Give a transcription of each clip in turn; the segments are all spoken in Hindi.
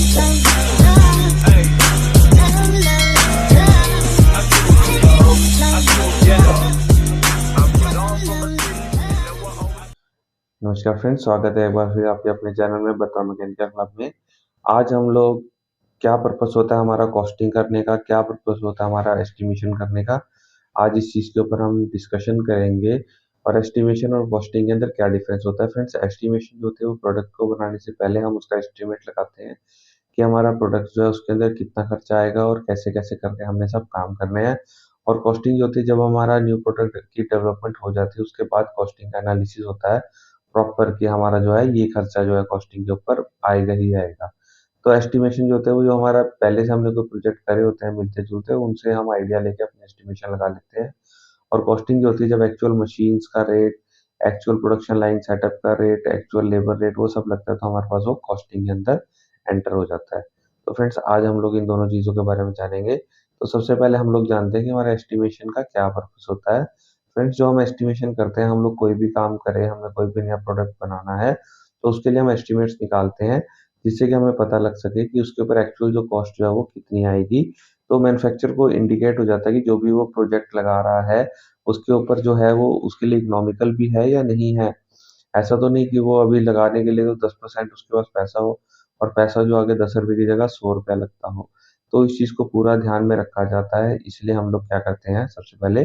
नमस्कार फ्रेंड्स, स्वागत है एक बार फिर आपके अपने चैनल में बता मैकेनिकल क्लब में। आज हम लोग क्या पर्पस होता है हमारा कॉस्टिंग करने का, क्या पर्पस होता है हमारा एस्टिमेशन करने का, आज इस चीज़ के ऊपर हम डिस्कशन करेंगे। और एस्टिमेशन और कॉस्टिंग के अंदर क्या डिफरेंस होता है फ्रेंड्स। एस्टिमेशन जो होते हैं वो प्रोडक्ट को बनाने से पहले हम उसका एस्टिमेट लगाते हैं कि हमारा प्रोडक्ट जो है उसके अंदर कितना खर्चा आएगा और कैसे कैसे करके हमने सब काम करने हैं। और कॉस्टिंग जो होती है जब हमारा न्यू प्रोडक्ट की डेवलपमेंट हो जाती है उसके बाद कॉस्टिंग का एनालिसिस होता है प्रॉपर कि हमारा जो है ये खर्चा जो है कॉस्टिंग के ऊपर आएगा ही आएगा। तो एस्टिमेशन जो होता है वो जो हमारा पहले से हमने कोई प्रोजेक्ट करे होते हैं मिलते जुलते उनसे हम आइडिया लेके अपने एस्टिमेशन लगा लेते हैं। और कॉस्टिंग जो होती है जब एक्चुअल मशीन्स का rate, actual production line setup का रेट, एक्चुअल लेबर रेट वो सब लगता है तो हमारे पास वो कॉस्टिंग के अंदर एंटर हो जाता है। तो फ्रेंड्स आज हम लोग इन दोनों चीज़ों के बारे में जानेंगे। तो सबसे पहले हम लोग जानते हैं कि हमारा एस्टिमेशन का क्या पर्पस होता है। फ्रेंड्स जो हम एस्टिमेशन करते हैं, हम लोग कोई भी काम करें, हमें कोई भी नया प्रोडक्ट बनाना है तो उसके लिए हम एस्टिमेट्स निकालते हैं जिससे कि हमें पता लग सके कि उसके ऊपर एक्चुअल जो कॉस्ट जो है वो कितनी आएगी। तो मैन्युफैक्चरर को इंडिकेट हो जाता है कि जो भी वो प्रोजेक्ट लगा रहा है उसके ऊपर जो है वो उसके लिए इकोनॉमिकल भी है या नहीं है। ऐसा तो नहीं कि वो अभी लगाने के लिए तो 10% उसके पास पैसा हो और पैसा जो आगे 10 रुपए की जगह 100 रुपया लगता हो। तो इस चीज़ को पूरा ध्यान में रखा जाता है, इसलिए हम लोग क्या करते हैं सबसे पहले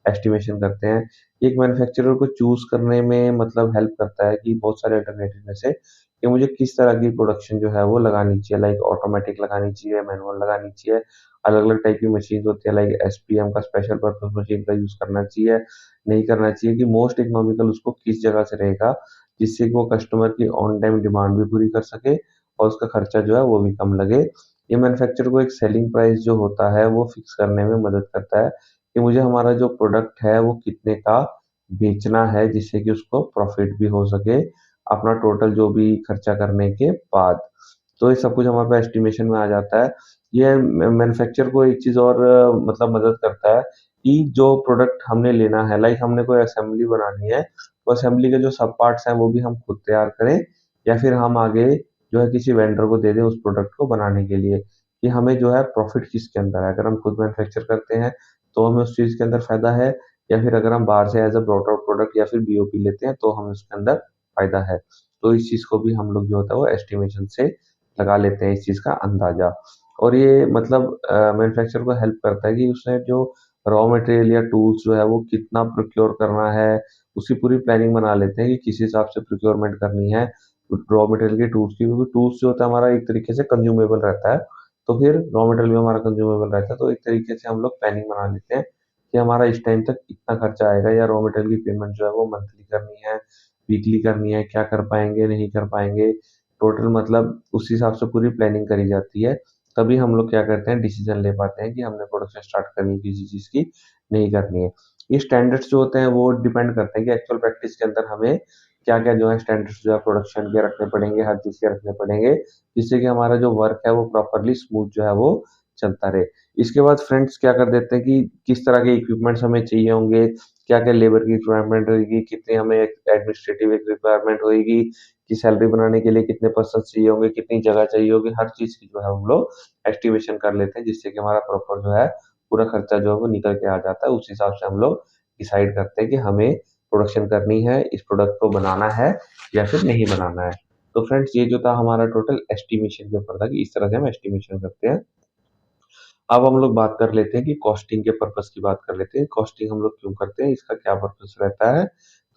एस्टिमेशन करते हैं। एक मैन्युफैक्चरर को चूज़ करने में मतलब हेल्प करता है कि बहुत सारे अल्टरनेटिव में से कि मुझे किस तरह की प्रोडक्शन जो है वो लगानी चाहिए, लाइक ऑटोमेटिक लगानी चाहिए, मैनुअल लगानी चाहिए। अलग-अलग टाइप की मशीन्स होती है लाइक एसपीएम का स्पेशल पर्पस मशीन का यूज़ करना चाहिए, नहीं करना चाहिए, कि मोस्ट इकोनॉमिकल उसको किस जगह से रहेगा जिससे कि वो कस्टमर की ऑन टाइम डिमांड भी पूरी कर सके और उसका खर्चा जो है वो भी कम लगे। ये मैन्युफैक्चरर को एक सेलिंग प्राइस जो होता है वो फिक्स करने में मदद करता है कि मुझे हमारा जो प्रोडक्ट है वो कितने का बेचना है जिससे कि उसको प्रॉफिट भी हो सके अपना टोटल जो भी खर्चा करने के बाद। तो ये सब कुछ हमारे पास एस्टिमेशन में आ जाता है। ये मैन्युफैक्चरर को एक चीज़ और मतलब मदद करता है कि जो प्रोडक्ट हमने लेना है, लाइक हमने कोई असेंबली बनानी है तो असेंबली के जो सब पार्ट्स हैं वो भी हम खुद तैयार करें या फिर हम आगे जो है किसी वेंडर को दे दें उस प्रोडक्ट को बनाने के लिए, कि हमें जो है प्रॉफिट किसके अंदर है। अगर हम खुद मैन्युफैक्चर करते हैं तो हमें उस चीज़ के अंदर फ़ायदा है, या फिर अगर हम बाहर से as a brought out product या फिर बीओपी लेते हैं तो हमें उसके अंदर फ़ायदा है। तो इस चीज़ को भी हम लोग जो होता है वो एस्टिमेशन से लगा लेते हैं इस चीज़ का अंदाज़ा। और ये मतलब मैन्युफैक्चरर को हेल्प करता है कि उसने जो रॉ मटेरियल या टूल्स जो है वो कितना प्रोक्योर करना है, उसकी पूरी प्लानिंग बना लेते हैं कि किस हिसाब से प्रोक्योरमेंट करनी है रॉ मटेरियल के टूल्स की, क्योंकि टूल्स जो होता है हमारा एक तरीके से कंज्यूमेबल रहता है, तो फिर रॉ मटेरियल भी हमारा कंज्यूमेबल रहता है। तो एक तरीके से हम लोग प्लानिंग बना लेते हैं कि हमारा इस टाइम तक इतना खर्चा आएगा या रॉ मटेरियल की पेमेंट जो है वो मंथली करनी है, वीकली करनी है, क्या कर पाएँगे, नहीं कर पाएँगे। टोटल मतलब उस हिसाब से पूरी प्लानिंग करी जाती है। तभी हम लोग क्या करते हैं डिसीज़न ले पाते हैं कि हमने प्रोडक्शन स्टार्ट करनी है किसी चीज़ की, नहीं करनी है। ये स्टैंडर्ड्स जो होते हैं वो डिपेंड करते हैं कि एक्चुअल प्रैक्टिस के अंदर हमें क्या-क्या जो है स्टैंडर्ड्स जो है प्रोडक्शन के रखने पड़ेंगे, हर चीज़ के रखने पड़ेंगे, जिससे कि हमारा जो वर्क है वो प्रॉपर्ली स्मूथ जो है वो चलता रहे। इसके बाद फ्रेंड्स क्या कर देते हैं कि किस तरह के इक्विपमेंट्स हमें चाहिए होंगे, क्या-क्या लेबर की रिक्वायरमेंट होएगी, कितनी हमें एडमिनिस्ट्रेटिव एक रिक्वायरमेंट होएगी, कि सैलरी बनाने के लिए कितने पर्सन चाहिए होंगे, कितनी जगह चाहिए होगी, हर चीज़ की जो है हम लोग एस्टिमेशन कर लेते हैं जिससे कि हमारा प्रॉपर जो है पूरा खर्चा जो है वो निकल के आ जाता है। उस हिसाब से हम लोग डिसाइड करते हैं कि हमें प्रोडक्शन करनी है, इस प्रोडक्ट को बनाना है या फिर नहीं बनाना है। तो फ्रेंड्स ये जो था हमारा टोटल एस्टिमेशन के ऊपर था कि इस तरह से हम एस्टिमेशन करते हैं। अब हम लोग बात कर लेते हैं कि कॉस्टिंग के पर्पस की बात कर लेते हैं। कॉस्टिंग हम लोग क्यों करते हैं, इसका क्या पर्पस रहता है।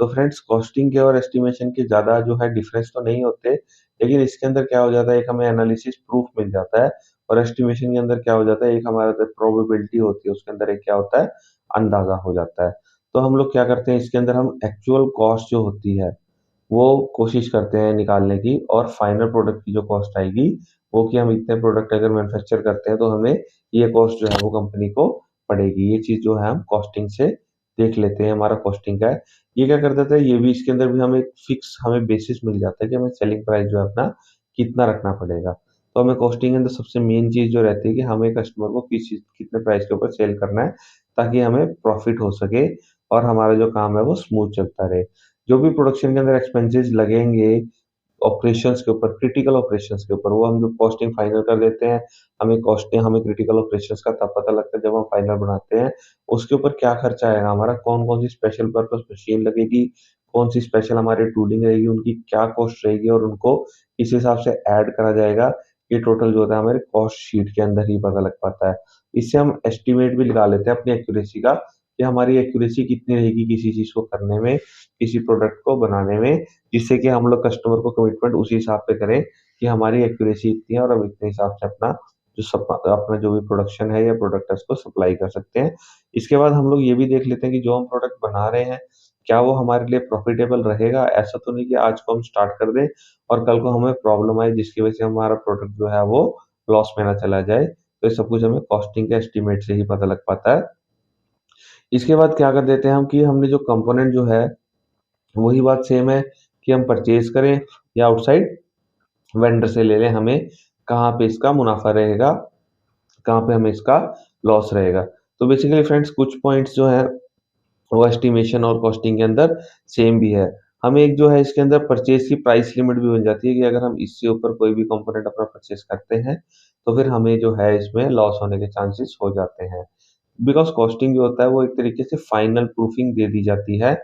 तो फ्रेंड्स कॉस्टिंग के और एस्टिमेशन के ज़्यादा जो है डिफरेंस तो नहीं होते, लेकिन इसके अंदर क्या हो जाता है, एक हमें एनालिसिस प्रूफ मिल जाता है और एस्टिमेशन के अंदर क्या हो जाता है, एक हमारा जो प्रोबेबिलिटी होती है उसके अंदर एक क्या होता है, अंदाज़ा हो जाता है। तो हम लोग क्या करते हैं इसके अंदर हम एक्चुअल कॉस्ट जो होती है वो कोशिश करते हैं निकालने की, और फाइनल प्रोडक्ट की जो कॉस्ट आएगी वो कि हम इतने प्रोडक्ट अगर मैन्युफैक्चर करते हैं तो हमें ये कॉस्ट जो है वो कंपनी को पड़ेगी। ये चीज़ जो है हम कॉस्टिंग से देख लेते हैं हमारा कॉस्टिंग का है। ये क्या कर देता है, ये भी इसके अंदर भी हमें फिक्स हमें बेसिस मिल जाता है कि हमें सेलिंग प्राइस जो है अपना कितना रखना पड़ेगा। तो हमें कॉस्टिंग के अंदर सबसे मेन चीज़ जो रहती है कि हमें कस्टमर को किस चीज़ कितने प्राइस के ऊपर सेल करना है ताकि हमें प्रॉफिट हो सके और हमारा जो काम है वो स्मूथ चलता रहे। जो भी प्रोडक्शन के अंदर एक्सपेंसेस लगेंगे ऑपरेशंस के ऊपर, क्रिटिकल ऑपरेशंस के ऊपर, वो हम जो कॉस्टिंग फाइनल कर देते हैं, हमें क्रिटिकल ऑपरेशंस का तब पता लगता है जब हम फाइनल बनाते हैं। उसके ऊपर क्या खर्चा आएगा हमारा, कौन-कौन सी स्पेशल पर्पस मशीन लगेगी, कौन सी स्पेशल हमारी टूलिंग रहेगी, उनकी क्या कॉस्ट रहेगी और उनको किस हिसाब से ऐड करा जाएगा, ये टोटल जो होता है हमारे कॉस्ट शीट के अंदर ही पता लग पाता है। इससे हम एस्टिमेट भी लगा लेते हैं अपनी एक्यूरेसी का, कि हमारी एक्यूरेसी कितनी रहेगी किसी चीज को करने में, किसी प्रोडक्ट को बनाने में, जिससे कि हम लोग कस्टमर को कमिटमेंट उसी हिसाब पे करें कि हमारी एक्यूरेसी इतनी है और हम इतने हिसाब से अपना जो भी प्रोडक्शन है या प्रोडक्ट है उसको सप्लाई कर सकते हैं। इसके बाद हम लोग ये भी देख लेते हैं कि जो हम प्रोडक्ट बना रहे हैं, क्या वो हमारे लिए प्रॉफिटेबल रहेगा। ऐसा तो नहीं कि आज को हम स्टार्ट कर दें और कल को हमें प्रॉब्लम आए जिसकी वजह से हमारा प्रोडक्ट जो है वो लॉस में ना चला जाए। तो ये सब कुछ हमें कॉस्टिंग के एस्टीमेट से ही पता लग पाता है। इसके बाद क्या कर देते हैं हम कि हमने जो कंपोनेंट जो है, वही बात सेम है कि हम परचेज करें या आउटसाइड वेंडर से ले लें, हमें कहाँ पे इसका मुनाफा रहेगा, कहाँ पे हमें इसका लॉस रहेगा। तो बेसिकली फ्रेंड्स कुछ पॉइंट्स जो है वो एस्टिमेशन और कॉस्टिंग के अंदर सेम भी है। हमें एक जो है इसके अंदर परचेज की प्राइस लिमिट भी बन जाती है कि अगर हम इससे ऊपर कोई भी कंपोनेंट अपना परचेज करते हैं तो फिर हमें जो है इसमें लॉस होने के चांसेस हो जाते हैं। बिकॉज कॉस्टिंग जो होता है वो एक तरीके से फाइनल प्रूफिंग दे दी जाती है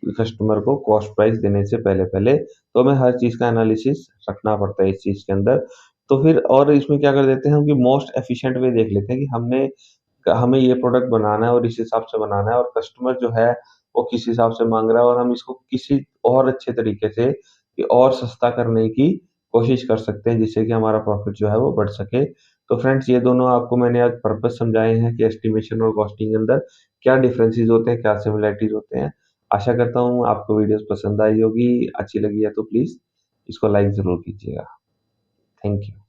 कस्टमर को कॉस्ट प्राइस देने से पहले पहले, तो हमें हर चीज का एनालिसिस रखना पड़ता है इस चीज के अंदर। तो फिर और इसमें क्या कर देते हैं हम कि मोस्ट एफिशिएंट वे देख लेते हैं कि हमें ये प्रोडक्ट बनाना है और इस हिसाब से बनाना है और कस्टमर जो है वो किस हिसाब से मांग रहा है और हम इसको किसी और अच्छे तरीके से और सस्ता करने की कोशिश कर सकते हैं जिससे कि हमारा प्रॉफिट जो है वो बढ़ सके। तो फ्रेंड्स ये दोनों आपको मैंने आज पर्पस समझाए हैं कि एस्टिमेशन और कॉस्टिंग के अंदर क्या डिफरेंसेस होते हैं, क्या सिमिलरिटीज होते हैं। आशा करता हूँ आपको वीडियोस पसंद आई होगी, अच्छी लगी है तो प्लीज इसको लाइक जरूर कीजिएगा। Thank you.